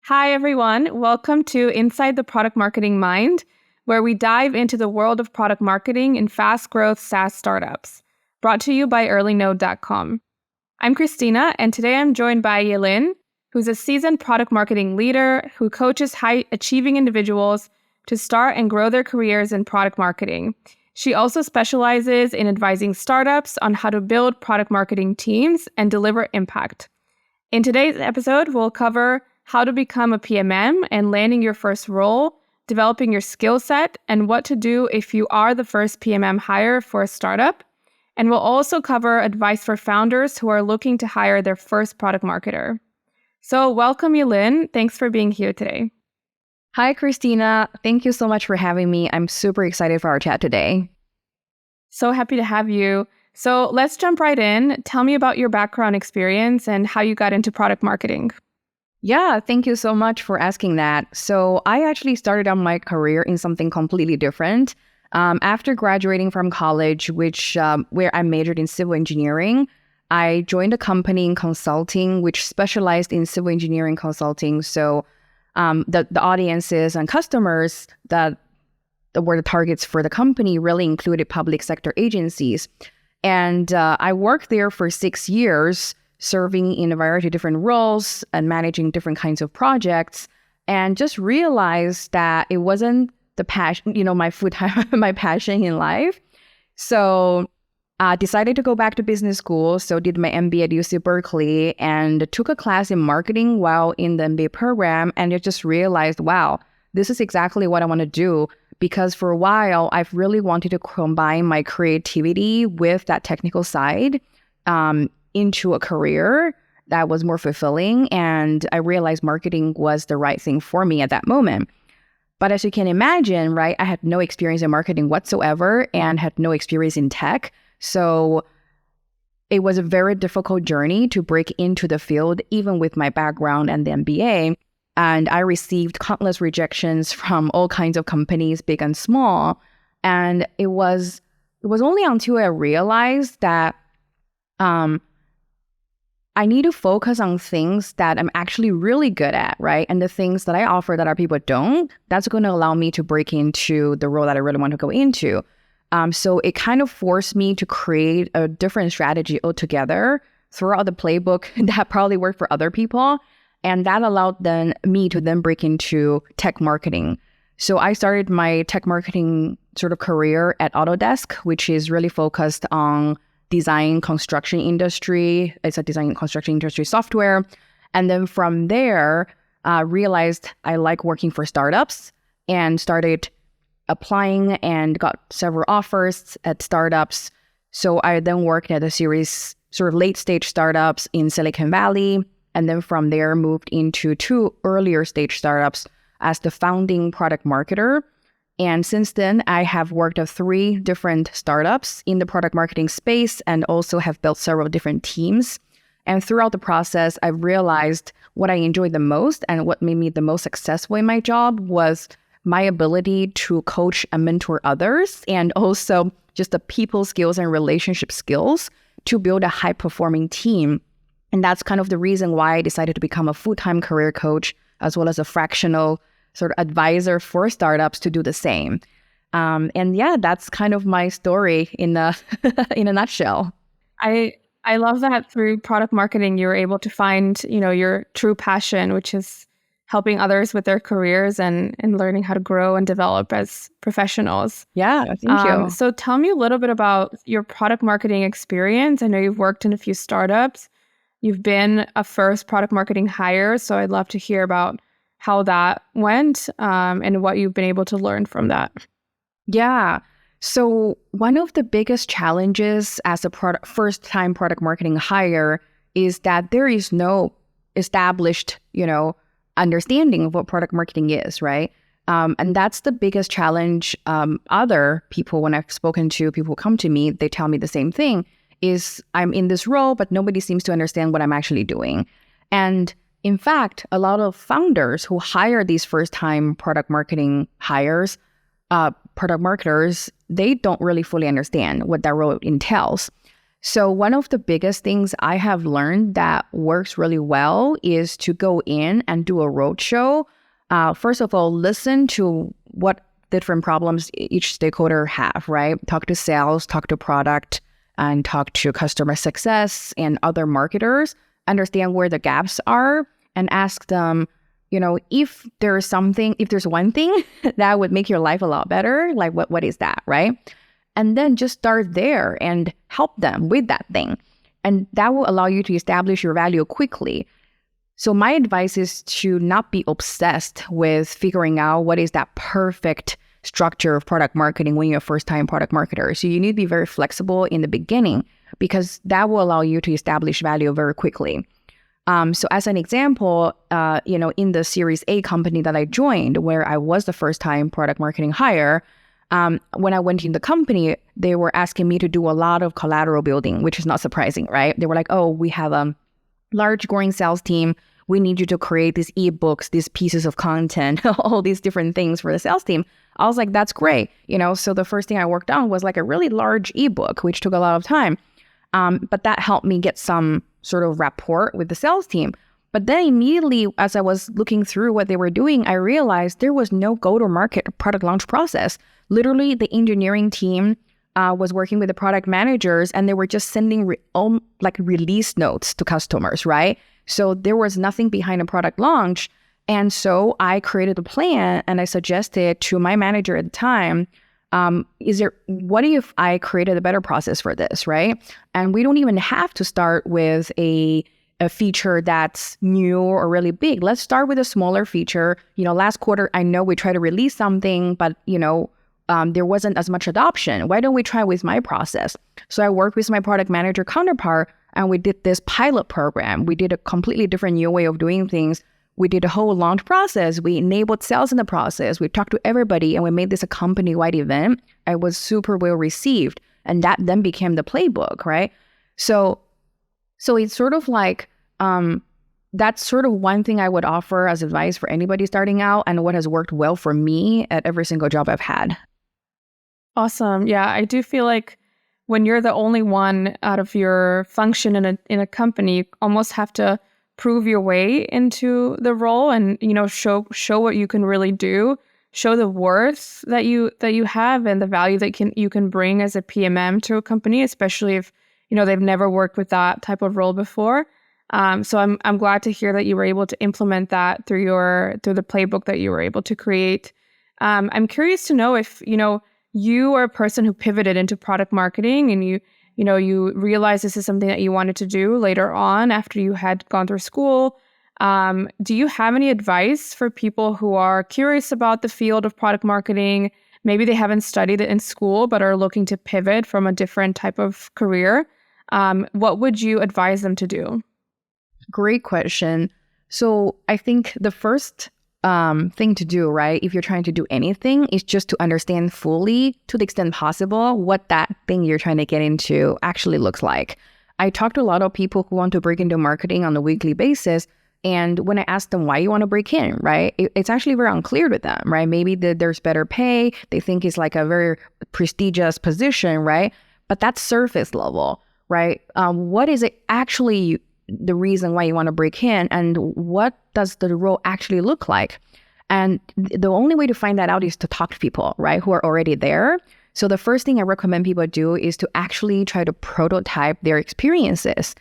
Hi, everyone. Welcome to Inside the Product Marketing Mind, where we dive into the world of product marketing in fast-growth SaaS startups. Brought to you by EarlyNode.com. I'm Kristina, and today I'm joined by Yi Lin, who's a seasoned product marketing leader who coaches high-achieving individuals to start and grow their careers in product marketing. She also specializes in advising startups on how to build product marketing teams and deliver impact. In today's episode, we'll cover how to become a PMM and landing your first role, developing your skill set, and what to do if you are the first PMM hire for a startup. And we'll also cover advice for founders who are looking to hire their first product marketer. So welcome, Yi Lin. Thanks for being here today. Hi, Kristina. Thank you so much for having me. I'm super excited for our chat today. So happy to have you. So let's jump right in. Tell me about your background experience and how you got into product marketing. Yeah, thank you so much for asking that. So I actually started out my career in something completely different. After graduating from college, where I majored in civil engineering, I joined a company in consulting, which specialized in civil engineering consulting. So the audiences and customers that were the targets for the company really included public sector agencies. And I worked there for 6 years, serving in a variety of different roles and managing different kinds of projects, and just realized that it wasn't the passion, my full-time, my passion in life. So I decided to go back to business school. So did my MBA at UC Berkeley and took a class in marketing while in the MBA program. And I just realized, wow, this is exactly what I want to do. Because for a while, I've really wanted to combine my creativity with that technical side into a career that was more fulfilling. And I realized marketing was the right thing for me at that moment. But as you can imagine, right, I had no experience in marketing whatsoever and had no experience in tech. So it was a very difficult journey to break into the field, even with my background and the MBA. And I received countless rejections from all kinds of companies, big and small. And it was only until I realized that I need to focus on things that I'm actually really good at, right? And the things that I offer that other people don't, that's going to allow me to break into the role that I really want to go into. So it kind of forced me to create a different strategy altogether, throw out the playbook that probably worked for other people. And that allowed me to break into tech marketing. So I started my tech marketing sort of career at Autodesk, which is really focused on design construction industry. It's a design construction industry software. And then from there, realized I like working for startups and started applying and got several offers at startups. So I then worked at a series sort of late stage startups in Silicon Valley. And then from there moved into 2 earlier stage startups as the founding product marketer. And since then, I have worked at 3 different startups in the product marketing space and also have built several different teams. And throughout the process, I've realized what I enjoyed the most and what made me the most successful in my job was my ability to coach and mentor others, and also just the people skills and relationship skills to build a high-performing team. And that's kind of the reason why I decided to become a full-time career coach, as well as a fractional sort of advisor for startups to do the same. And yeah, that's kind of my story in a nutshell. I love that through product marketing, you were able to find, your true passion, which is helping others with their careers and learning how to grow and develop as professionals. Yeah, thank you. So tell me a little bit about your product marketing experience. I know you've worked in a few startups. You've been a first product marketing hire. So I'd love to hear about how that went and what you've been able to learn from that. Yeah. So one of the biggest challenges as a first-time product marketing hire is that there is no established, understanding of what product marketing is, right? And that's the biggest challenge. Other people, when I've spoken to people who come to me, they tell me the same thing, is I'm in this role, but nobody seems to understand what I'm actually doing. And in fact, a lot of founders who hire these first-time product marketing product marketers, they don't really fully understand what that role entails. So one of the biggest things I have learned that works really well is to go in and do a roadshow. First of all, listen to what different problems each stakeholder have, right? Talk to sales, talk to product, and talk to customer success and other marketers. Understand where the gaps are and ask them, if there's one thing that would make your life a lot better, like what is that, right? And then just start there and help them with that thing. And that will allow you to establish your value quickly. So my advice is to not be obsessed with figuring out what is that perfect structure of product marketing when you're a first-time product marketer. So you need to be very flexible in the beginning because that will allow you to establish value very quickly. So as an example, in the Series A company that I joined, where I was the first-time product marketing hire, when I went in the company, they were asking me to do a lot of collateral building, which is not surprising, right? They were like, oh, we have a large growing sales team. We need you to create these ebooks, these pieces of content, all these different things for the sales team. I was like, that's great. So the first thing I worked on was like a really large ebook, which took a lot of time. But that helped me get some sort of rapport with the sales team. But then immediately, as I was looking through what they were doing, I realized there was no go-to-market product launch process. Literally, the engineering team was working with the product managers, and they were just sending release notes to customers, right? So there was nothing behind a product launch. And so I created a plan, and I suggested to my manager at the time, what if I created a better process for this, right? And we don't even have to start with a feature that's new or really big. Let's start with a smaller feature. Last quarter, I know we tried to release something, but, there wasn't as much adoption. Why don't we try with my process? So I worked with my product manager counterpart, and we did this pilot program. We did a completely different new way of doing things. We did a whole launch process. We enabled sales in the process. We talked to everybody, and we made this a company-wide event. It was super well received, and that then became the playbook, right? So it's sort of like, that's sort of one thing I would offer as advice for anybody starting out, and what has worked well for me at every single job I've had. Awesome. Yeah, I do feel like when you're the only one out of your function in a company, you almost have to prove your way into the role and show what you can really do, show the worth that you have and the value that you can bring as a PMM to a company, especially if they've never worked with that type of role before. So I'm glad to hear that you were able to implement that through the playbook that you were able to create. I'm curious to know if you are a person who pivoted into product marketing and you realized this is something that you wanted to do later on after you had gone through school. Do you have any advice for people who are curious about the field of product marketing? Maybe they haven't studied it in school, but are looking to pivot from a different type of career. What would you advise them to do? Great question. So I think the first thing to do, right, if you're trying to do anything, is just to understand fully, to the extent possible, what that thing you're trying to get into actually looks like. I talk to a lot of people who want to break into marketing on a weekly basis. And when I ask them why you want to break in, right, it's actually very unclear to them, right? Maybe there's better pay. They think it's like a very prestigious position, right? But that's surface level, right? What is it actually the reason why you want to break in, and what does the role actually look like? And the only way to find that out is to talk to people, right, who are already there. So the first thing I recommend people do is to actually try to prototype their experiences,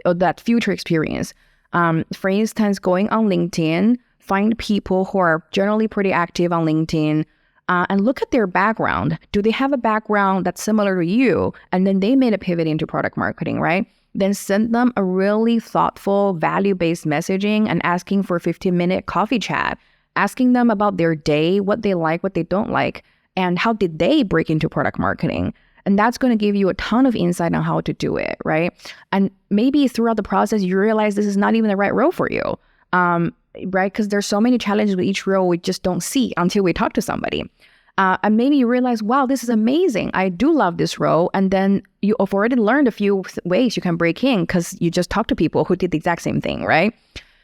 that future experience. For instance, going on LinkedIn, find people who are generally pretty active on LinkedIn, and look at their background. Do they have a background that's similar to you? And then they made a pivot into product marketing, right? Then send them a really thoughtful, value-based messaging and asking for a 15-minute coffee chat, asking them about their day, what they like, what they don't like, and how did they break into product marketing. And that's going to give you a ton of insight on how to do it, right? And maybe throughout the process, you realize this is not even the right role for you, right? Because there's so many challenges with each role we just don't see until we talk to somebody. And maybe you realize, wow, this is amazing. I do love this role. And then you've already learned a few ways you can break in because you just talked to people who did the exact same thing, right?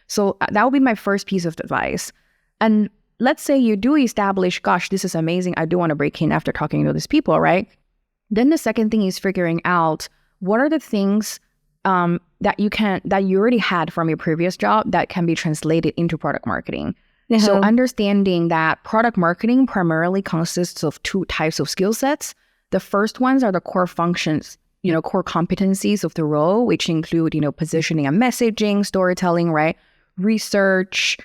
So that would be my first piece of advice. And let's say you do establish, gosh, this is amazing. I do want to break in after talking to these people, right? Then the second thing is figuring out what are the things that you already had from your previous job that can be translated into product marketing? So understanding that product marketing primarily consists of two types of skill sets. The first ones are the core functions, core competencies of the role, which include, positioning and messaging, storytelling, right? Research,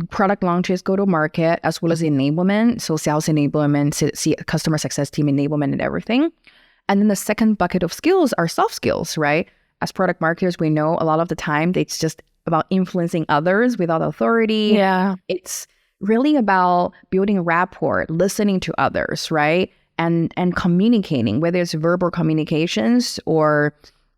product launches, go-to-market, as well as enablement. So sales enablement, customer success team enablement and everything. And then the second bucket of skills are soft skills, right? As product marketers, we know a lot of the time it's just about influencing others without authority. Yeah. It's really about building rapport, listening to others, right? And communicating, whether it's verbal communications or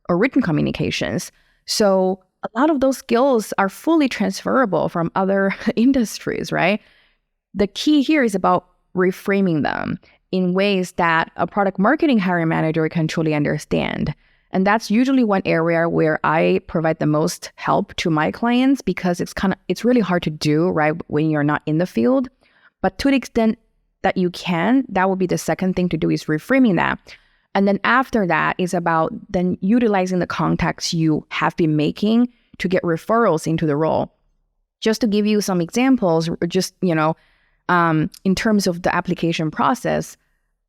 written communications. So a lot of those skills are fully transferable from other industries, right? The key here is about reframing them in ways that a product marketing hiring manager can truly understand. And that's usually one area where I provide the most help to my clients, because it's really hard to do, right, when you're not in the field. But to the extent that you can, that would be the second thing to do, is reframing that. And then after that is about then utilizing the contacts you have been making to get referrals into the role. Just to give you some examples, just, in terms of the application process,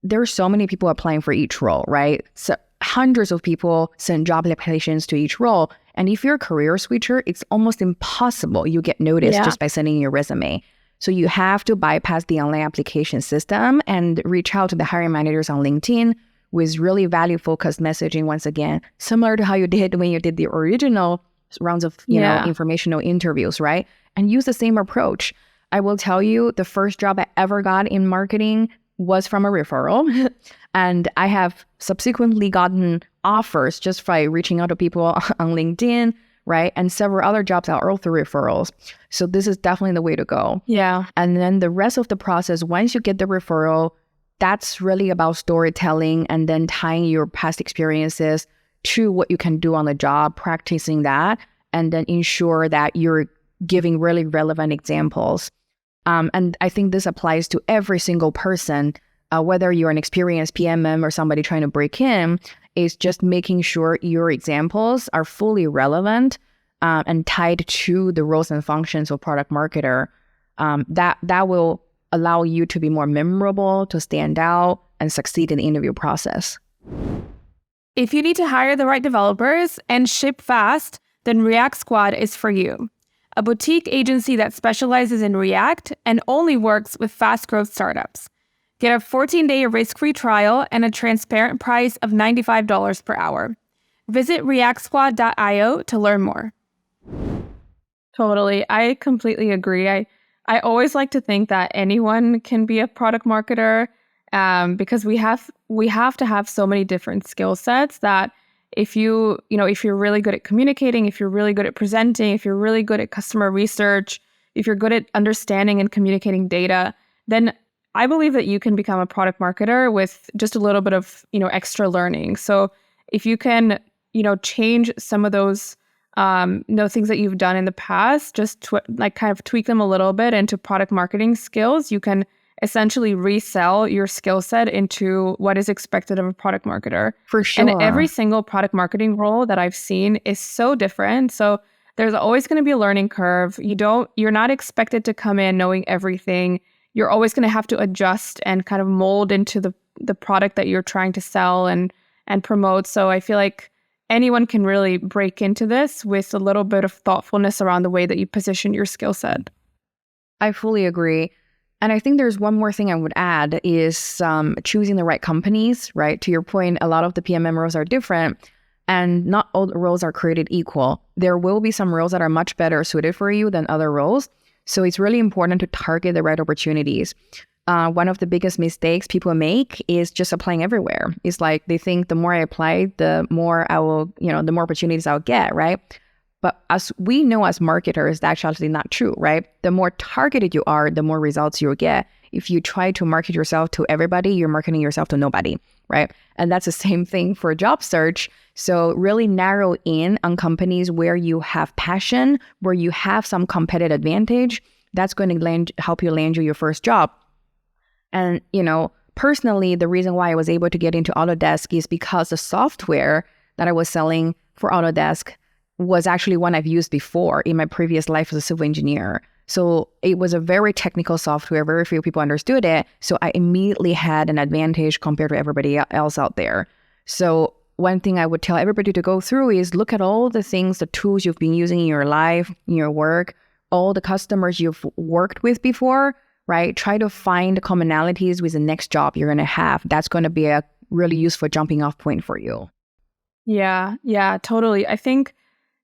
there are so many people applying for each role, right? So hundreds of people send job applications to each role. And if you're a career switcher, it's almost impossible you get noticed just by sending your resume. So you have to bypass the online application system and reach out to the hiring managers on LinkedIn with really value-focused messaging, once again, similar to how you did when you did the original rounds of informational interviews, right? And use the same approach. I will tell you, the first job I ever got in marketing was from a referral. And I have subsequently gotten offers just by reaching out to people on LinkedIn, right? And several other jobs are all through referrals. So this is definitely the way to go. Yeah. And then the rest of the process, once you get the referral, that's really about storytelling and then tying your past experiences to what you can do on the job, practicing that, and then ensure that you're giving really relevant examples. And I think this applies to every single person, whether you're an experienced PMM or somebody trying to break in, is just making sure your examples are fully relevant and tied to the roles and functions of product marketer. That will allow you to be more memorable, to stand out, and succeed in the interview process. If you need to hire the right developers and ship fast, then React Squad is for you. A boutique agency that specializes in React and only works with fast-growth startups. Get a 14-day risk-free trial and a transparent price of $95 per hour. Visit reactsquad.io to learn more. Totally. I completely agree. I always like to think that anyone can be a product marketer because we have to have so many different skill sets that if you're really good at communicating, if you're really good at presenting, if you're really good at customer research, if you're good at understanding and communicating data, then I believe that you can become a product marketer with just a little bit of, extra learning. So if you can, change some of those, things that you've done in the past, just kind of tweak them a little bit into product marketing skills, you can essentially resell your skill set into what is expected of a product marketer. For sure. And every single product marketing role that I've seen is so different. So there's always going to be a learning curve. You're not expected to come in knowing everything. You're always going to have to adjust and kind of mold into the product that you're trying to sell and promote. So I feel like anyone can really break into this with a little bit of thoughtfulness around the way that you position your skill set. I fully agree. And I think there's one more thing I would add is choosing the right companies, right? To your point, a lot of the PMM roles are different and not all the roles are created equal. There will be some roles that are much better suited for you than other roles. So it's really important to target the right opportunities. One of the biggest mistakes people make is just applying everywhere. It's like they think the more I apply, the more I will, the more opportunities I'll get, right? But as we know as marketers, that's actually not true, right? The more targeted you are, the more results you'll get. If you try to market yourself to everybody, you're marketing yourself to nobody, right? And that's the same thing for job search. So really narrow in on companies where you have passion, where you have some competitive advantage. That's going to help you land your first job. And, personally, the reason why I was able to get into Autodesk is because the software that I was selling for Autodesk was actually one I've used before in my previous life as a civil engineer. So it was a very technical software. Very few people understood it. So I immediately had an advantage compared to everybody else out there. So one thing I would tell everybody to go through is look at all the things, the tools you've been using in your life, in your work, all the customers you've worked with before, right? Try to find commonalities with the next job you're going to have. That's going to be a really useful jumping off point for you. Yeah, totally. I think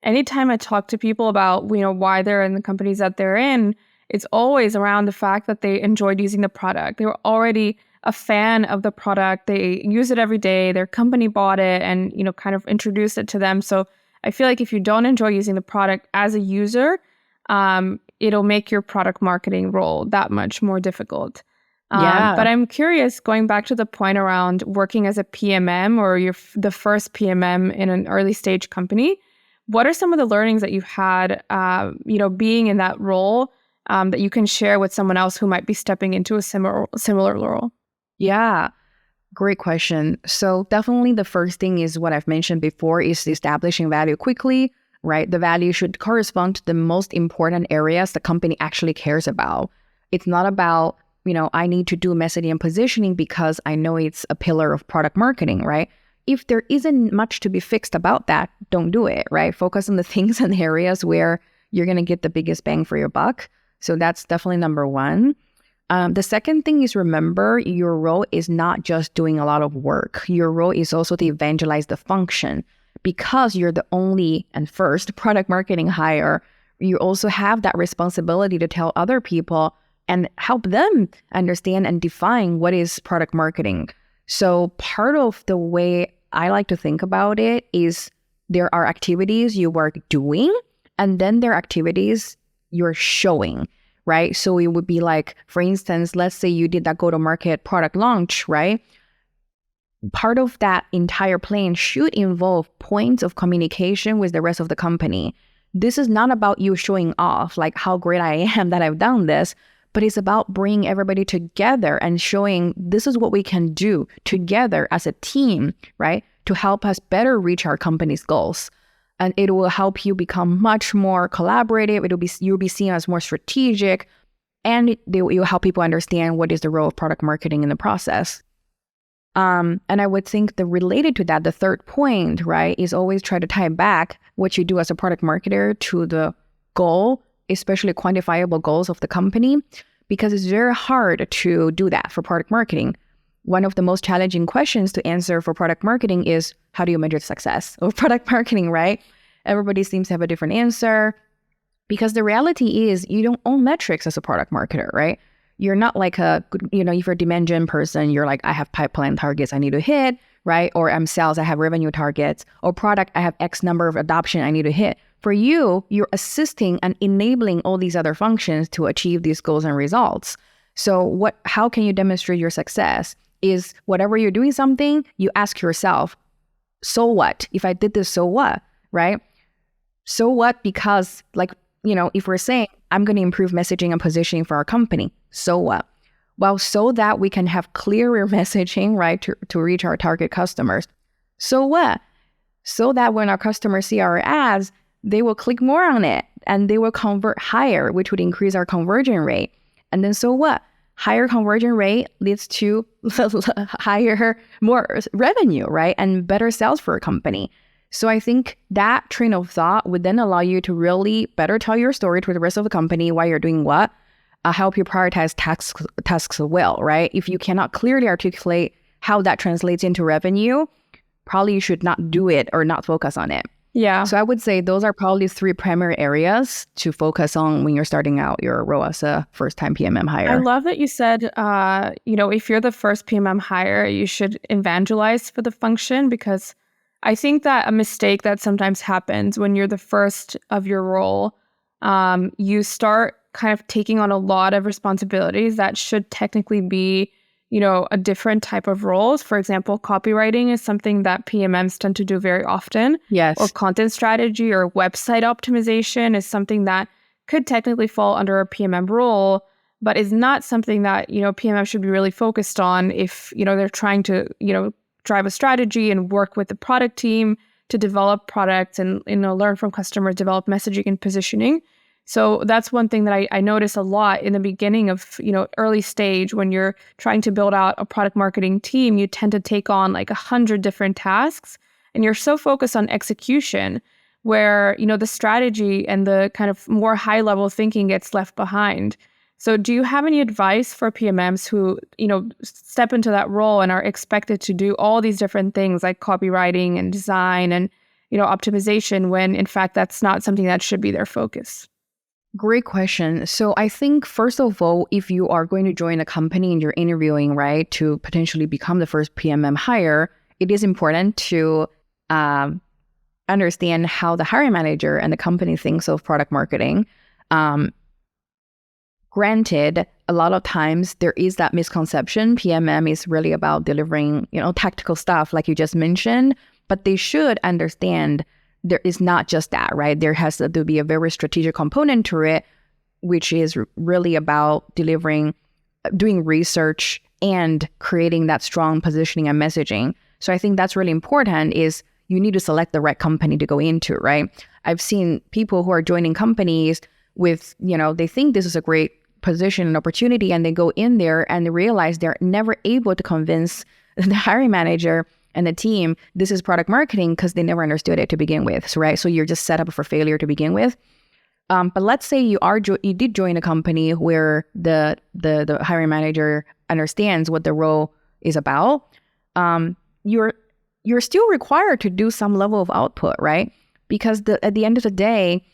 anytime I talk to people about, why they're in the companies that they're in, it's always around the fact that they enjoyed using the product. They were already a fan of the product. They use it every day. Their company bought it and, kind of introduced it to them. So I feel like if you don't enjoy using the product as a user, it'll make your product marketing role that much more difficult. But I'm curious, going back to the point around working as a PMM or you're the first PMM in an early stage company, what are some of the learnings that you've had, being in that role that you can share with someone else who might be stepping into a similar role? Yeah, great question. So definitely the first thing is what I've mentioned before is establishing value quickly, right? The value should correspond to the most important areas the company actually cares about. It's not about, I need to do messaging and positioning because I know it's a pillar of product marketing, right? If there isn't much to be fixed about that, don't do it, right? Focus on the things and areas where you're going to get the biggest bang for your buck. So that's definitely number one. The second thing is remember your role is not just doing a lot of work. Your role is also to evangelize the function. Because you're the only and first product marketing hire, you also have that responsibility to tell other people and help them understand and define what is product marketing. So part of the way I like to think about it is there are activities you are doing, and then there are activities you're showing, right? So it would be like, for instance, let's say you did that go-to-market product launch, right? Part of that entire plan should involve points of communication with the rest of the company. This is not about you showing off, like how great I am that I've done this, but it's about bringing everybody together and showing this is what we can do together as a team, right? To help us better reach our company's goals. And it will help you become much more collaborative. You'll be seen as more strategic, and it will help people understand what is the role of product marketing in the process. And I would think that related to that, the third point, right, is always try to tie back what you do as a product marketer to the goal, especially quantifiable goals of the company, because it's very hard to do that for product marketing. One of the most challenging questions to answer for product marketing is, how do you measure the success of product marketing, right? Everybody seems to have a different answer because the reality is you don't own metrics as a product marketer, right? You're not like if you're a demand gen person, you're like, I have pipeline targets I need to hit, right? Or I'm sales, I have revenue targets. Or product, I have X number of adoption I need to hit. For you, you're assisting and enabling all these other functions to achieve these goals and results. So how can you demonstrate your success? Is whatever you're doing something, you ask yourself, so what? If I did this, so what, right? So what? Because if we're saying, I'm going to improve messaging and positioning for our company, so what? Well, so that we can have clearer messaging, right, to reach our target customers. So what? So that when our customers see our ads, they will click more on it and they will convert higher, which would increase our conversion rate. And then so what? Higher conversion rate leads to more revenue, right? And better sales for a company. So I think that train of thought would then allow you to really better tell your story to the rest of the company, why you're doing what, help you prioritize tasks well, right? If you cannot clearly articulate how that translates into revenue, probably you should not do it or not focus on it. Yeah. So I would say those are probably three primary areas to focus on when you're starting out your role as a first-time PMM hire. I love that you said, if you're the first PMM hire, you should evangelize for the function, because I think that a mistake that sometimes happens when you're the first of your role, you start kind of taking on a lot of responsibilities that should technically be a different type of roles. For example, copywriting is something that PMMs tend to do very often. Yes. Or content strategy or website optimization is something that could technically fall under a PMM role, but is not something that, PMM should be really focused on if, they're trying to, drive a strategy and work with the product team to develop products and learn from customers, develop messaging and positioning. So that's one thing that I notice a lot in the beginning of, early stage when you're trying to build out a product marketing team. You tend to take on like 100 different tasks, and you're so focused on execution where, the strategy and the kind of more high level thinking gets left behind. So do you have any advice for PMMs who, step into that role and are expected to do all these different things like copywriting and design and, optimization, when in fact that's not something that should be their focus? Great question. So I think, first of all, if you are going to join a company and you're interviewing, right, to potentially become the first PMM hire, it is important to understand how the hiring manager and the company thinks of product marketing. Granted, a lot of times there is that misconception. PMM is really about delivering, tactical stuff like you just mentioned, but they should understand there is not just that, right? There has to be a very strategic component to it, which is really about doing research and creating that strong positioning and messaging. So I think that's really important, is you need to select the right company to go into, right? I've seen people who are joining companies with, they think this is a great position and opportunity, and they go in there and they realize they're never able to convince the hiring manager and the team this is product marketing because they never understood it to begin with. So, right, so you're just set up for failure to begin with. But let's say you did join a company where the hiring manager understands what the role is about. You're still required to do some level of output, right? Because at the end of the day,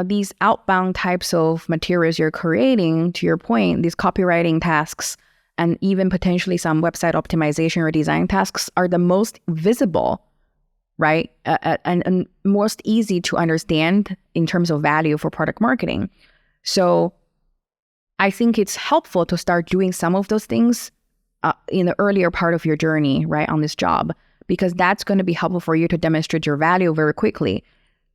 these outbound types of materials you're creating, to your point, these copywriting tasks and even potentially some website optimization or design tasks are the most visible, right? And most easy to understand in terms of value for product marketing. So I think it's helpful to start doing some of those things in the earlier part of your journey, right, on this job, because that's going to be helpful for you to demonstrate your value very quickly.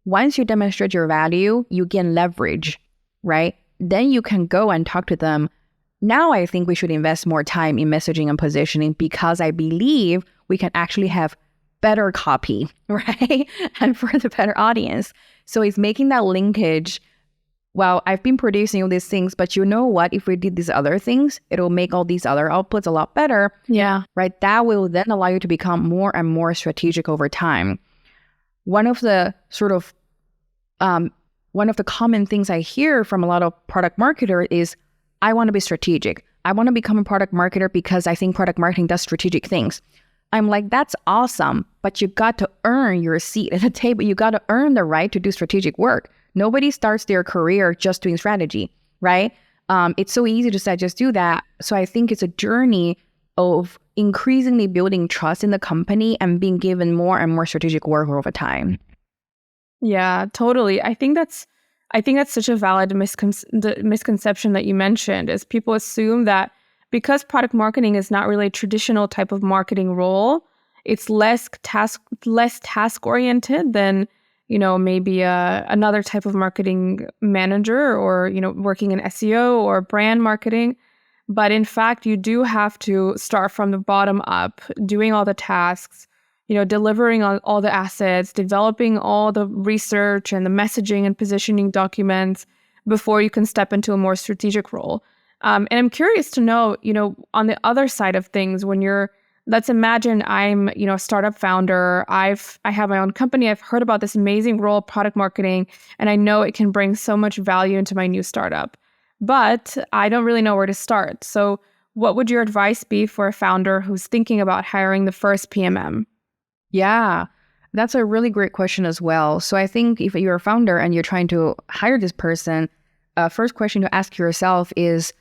Once you demonstrate your value, you gain leverage, right? Then you can go and talk to them. Now I think we should invest more time in messaging and positioning because I believe we can actually have better copy, right? And for the better audience. So it's making that linkage. Well, I've been producing all these things, but you know what? If we did these other things, it'll make all these other outputs a lot better. Yeah. Right? That will then allow you to become more and more strategic over time. One of the common things I hear from a lot of product marketers is, I want to be strategic. I want to become a product marketer because I think product marketing does strategic things. I'm like, that's awesome, but you got to earn your seat at the table. You got to earn the right to do strategic work. Nobody starts their career just doing strategy, right? It's so easy to say, just do that. So I think it's a journey of increasingly building trust in the company and being given more and more strategic work over time. Yeah, totally. I think that's such a valid misconception that you mentioned, is people assume that because product marketing is not really a traditional type of marketing role, it's less task oriented than, maybe another type of marketing manager or, working in SEO or brand marketing. But in fact, you do have to start from the bottom up, doing all the tasks, delivering on all the assets, developing all the research and the messaging and positioning documents before you can step into a more strategic role. And I'm curious to know, on the other side of things, let's imagine I'm, a startup founder. I have my own company. I've heard about this amazing role of product marketing, and I know it can bring so much value into my new startup, but I don't really know where to start. So what would your advice be for a founder who's thinking about hiring the first PMM? Yeah, that's a really great question as well. So I think if you're a founder and you're trying to hire this person, first question to ask yourself is,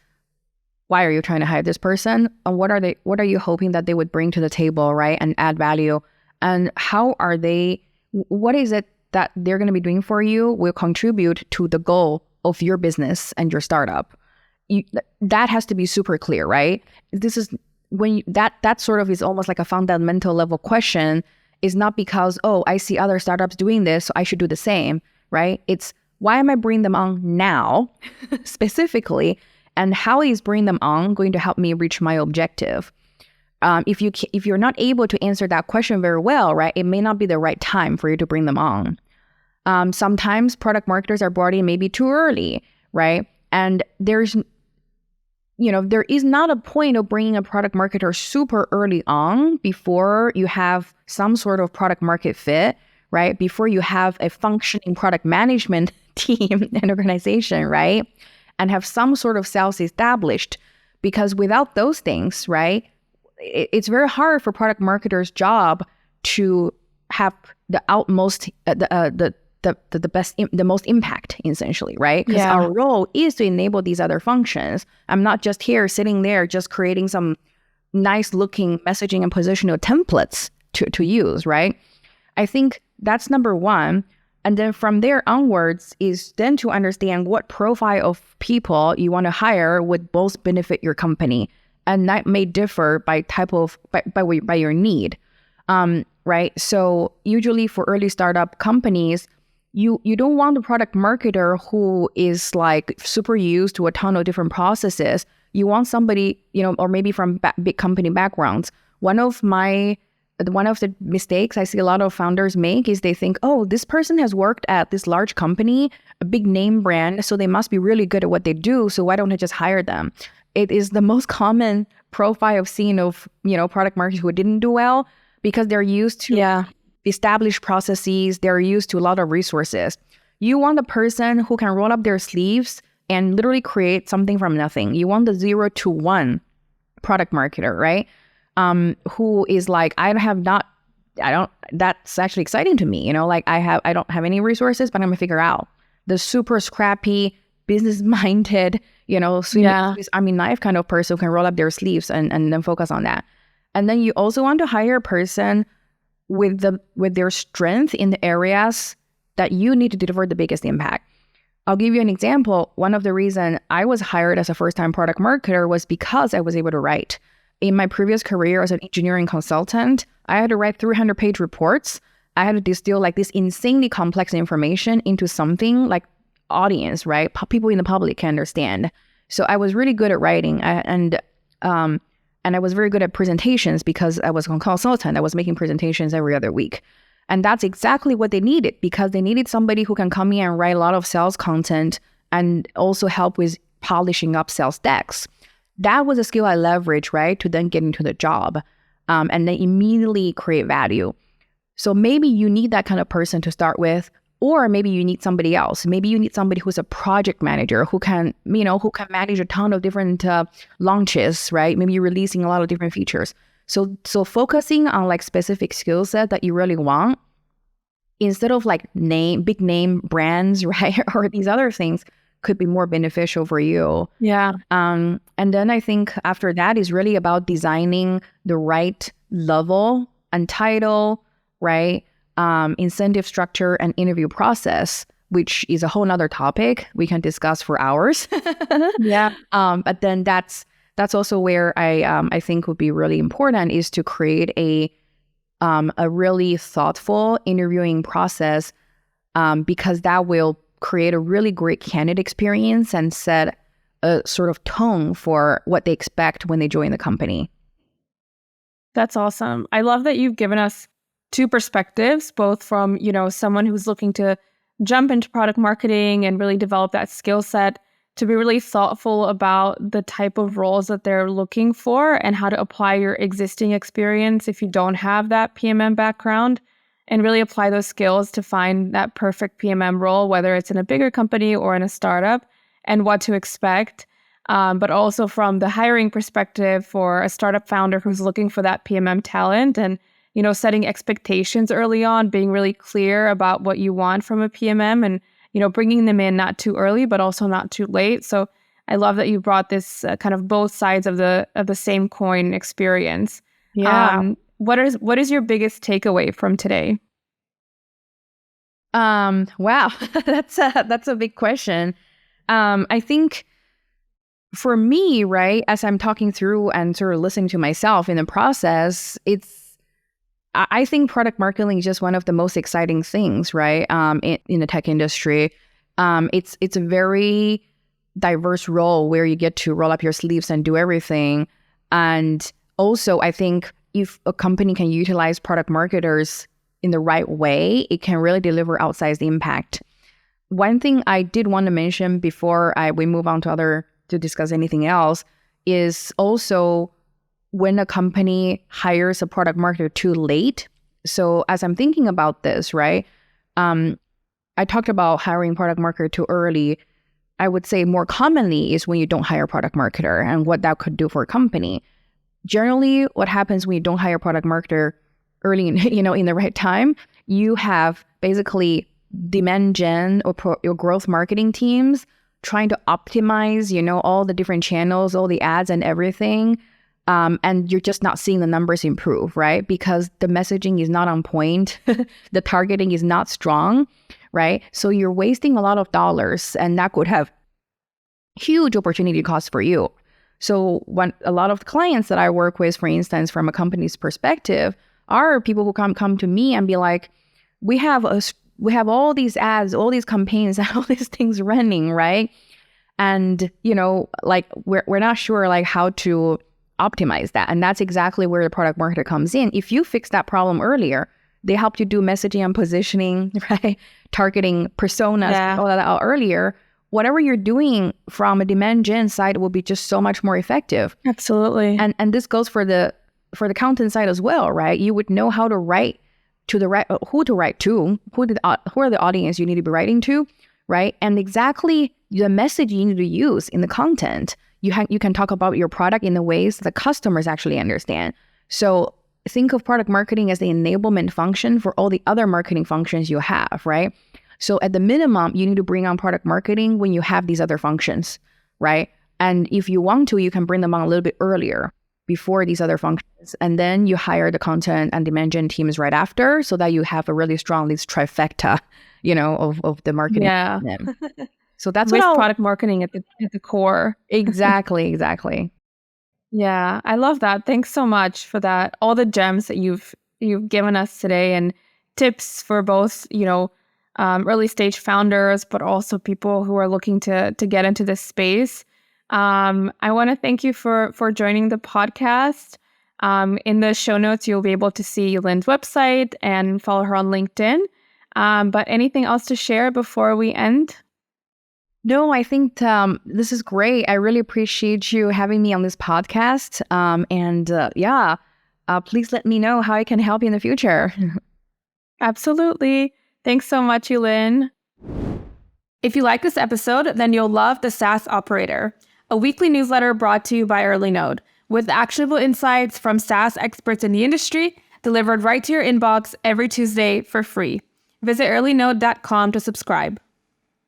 why are you trying to hire this person? And what are you hoping that they would bring to the table, right? And add value. And what is it that they're going to be doing for you will contribute to the goal of your business and your startup. That has to be super clear, right? This is when that sort of is almost like a fundamental level question. Is not because, I see other startups doing this, so I should do the same, right? It's, why am I bringing them on now specifically? And how is bringing them on going to help me reach my objective? If you're not able to answer that question very well, right, it may not be the right time for you to bring them on. Sometimes product marketers are brought in maybe too early, right? And there is not a point of bringing a product marketer super early on before you have some sort of product market fit, right? Before you have a functioning product management team and organization, right? And have some sort of sales established. Because without those things, right, it's very hard for product marketers' job to have the the most impact, essentially, right? Because our role is to enable these other functions. I'm not just here sitting there just creating some nice looking messaging and positional templates to use, right? I think that's number one. And then from there onwards is then to understand what profile of people you want to hire would both benefit your company. And that may differ by type of, by your need, right? So usually for early startup companies, you don't want a product marketer who is like super used to a ton of different processes. You want somebody, or maybe from big company backgrounds. One of the mistakes I see a lot of founders make is they think, oh, this person has worked at this large company, a big name brand, so they must be really good at what they do. So why don't I just hire them? It is the most common profile I've seen of, product marketers who didn't do well because they're used to established processes. They're used to a lot of resources. You want a person who can roll up their sleeves and literally create something from nothing. You want the 0 to 1 product marketer, right? Who is like, that's actually exciting to me. I don't have any resources, but I'm gonna figure out. The super scrappy, business-minded, Army knife kind of person who can roll up their sleeves and then focus on that. And then you also want to hire a person with their strength in the areas that you need to deliver the biggest impact. I'll give you an example. One of the reasons I was hired as a first-time product marketer was because I was able to write. In my previous career as an engineering consultant, I had to write 300-page reports. I had to distill like this insanely complex information into something like audience, right? People in the public can understand. So I was really good at writing, and I was very good at presentations because I was a consultant. I was making presentations every other week. And that's exactly what they needed, because they needed somebody who can come in and write a lot of sales content and also help with polishing up sales decks. That was a skill I leveraged, right, to then get into the job and then immediately create value. So maybe you need that kind of person to start with, or maybe you need somebody else. Maybe you need somebody who's a project manager who can manage a ton of different launches, right? Maybe you're releasing a lot of different features. So focusing on like specific skill set that you really want, instead of like big name brands, right, or these other things, could be more beneficial for you. Yeah. And then I think after that is really about designing the right level and title, right? Incentive structure and interview process, which is a whole nother topic we can discuss for hours. Yeah. But then that's also where I think would be really important is to create a really thoughtful interviewing process, because that will create a really great candidate experience and set a sort of tone for what they expect when they join the company. That's awesome. I love that you've given us two perspectives, both from, someone who's looking to jump into product marketing and really develop that skill set, to be really thoughtful about the type of roles that they're looking for and how to apply your existing experience if you don't have that PMM background, and really apply those skills to find that perfect PMM role, whether it's in a bigger company or in a startup, and what to expect. But also from the hiring perspective for a startup founder who's looking for that PMM talent, and setting expectations early on, being really clear about what you want from a PMM, and bringing them in not too early, but also not too late. So I love that you brought this kind of both sides of the same coin experience. Yeah. What is your biggest takeaway from today? Wow, that's a big question. I think for me, right, as I'm talking through and sort of listening to myself in the process, I think product marketing is just one of the most exciting things, right? In the tech industry, it's a very diverse role where you get to roll up your sleeves and do everything. And Also, I think if a company can utilize product marketers in the right way, it can really deliver outsized impact. One thing I did want to mention before we move on to discuss anything else is also when a company hires a product marketer too late. So as I'm thinking about this, right, I talked about hiring product marketer too early. I would say more commonly is when you don't hire a product marketer and what that could do for a company. Generally, what happens when you don't hire a product marketer early in the right time, you have basically demand gen or your growth marketing teams trying to optimize, all the different channels, all the ads and everything. And you're just not seeing the numbers improve, right? Because the messaging is not on point. The targeting is not strong, right? So you're wasting a lot of dollars, and that could have huge opportunity costs for you. So when a lot of clients that I work with, for instance, from a company's perspective, are people who come to me and be like, we have all these ads, all these campaigns, all these things running, right? And we're not sure how to optimize that. And that's exactly where the product marketer comes in. If you fix that problem earlier, they help you do messaging and positioning, right? Targeting personas, all that out earlier. Whatever you're doing from a demand gen side will be just so much more effective. Absolutely. And this goes for the content side as well, right? You would know how to write to the right, who to write to, who are the audience you need to be writing to, right? And exactly the message you need to use in the content. You can talk about your product in the ways that customers actually understand. So think of product marketing as the enablement function for all the other marketing functions you have, right? So at the minimum, you need to bring on product marketing when you have these other functions, right? And if you want to, you can bring them on a little bit earlier before these other functions. And then you hire the content and demand gen teams right after so that you have a really strong, this trifecta, of the marketing. Yeah. So that's with product marketing at the core. Exactly. Yeah, I love that. Thanks so much for that. All the gems that you've given us today and tips for both, early stage founders, but also people who are looking to get into this space. I want to thank you for joining the podcast. In the show notes, you'll be able to see Lin's website and follow her on LinkedIn. But anything else to share before we end? No, I think this is great. I really appreciate you having me on this podcast. Please let me know how I can help you in the future. Absolutely. Thanks so much, Yi Lin. If you like this episode, then you'll love The SaaS Operator, a weekly newsletter brought to you by EarlyNode, with actionable insights from SaaS experts in the industry delivered right to your inbox every Tuesday for free. Visit EarlyNode.com to subscribe.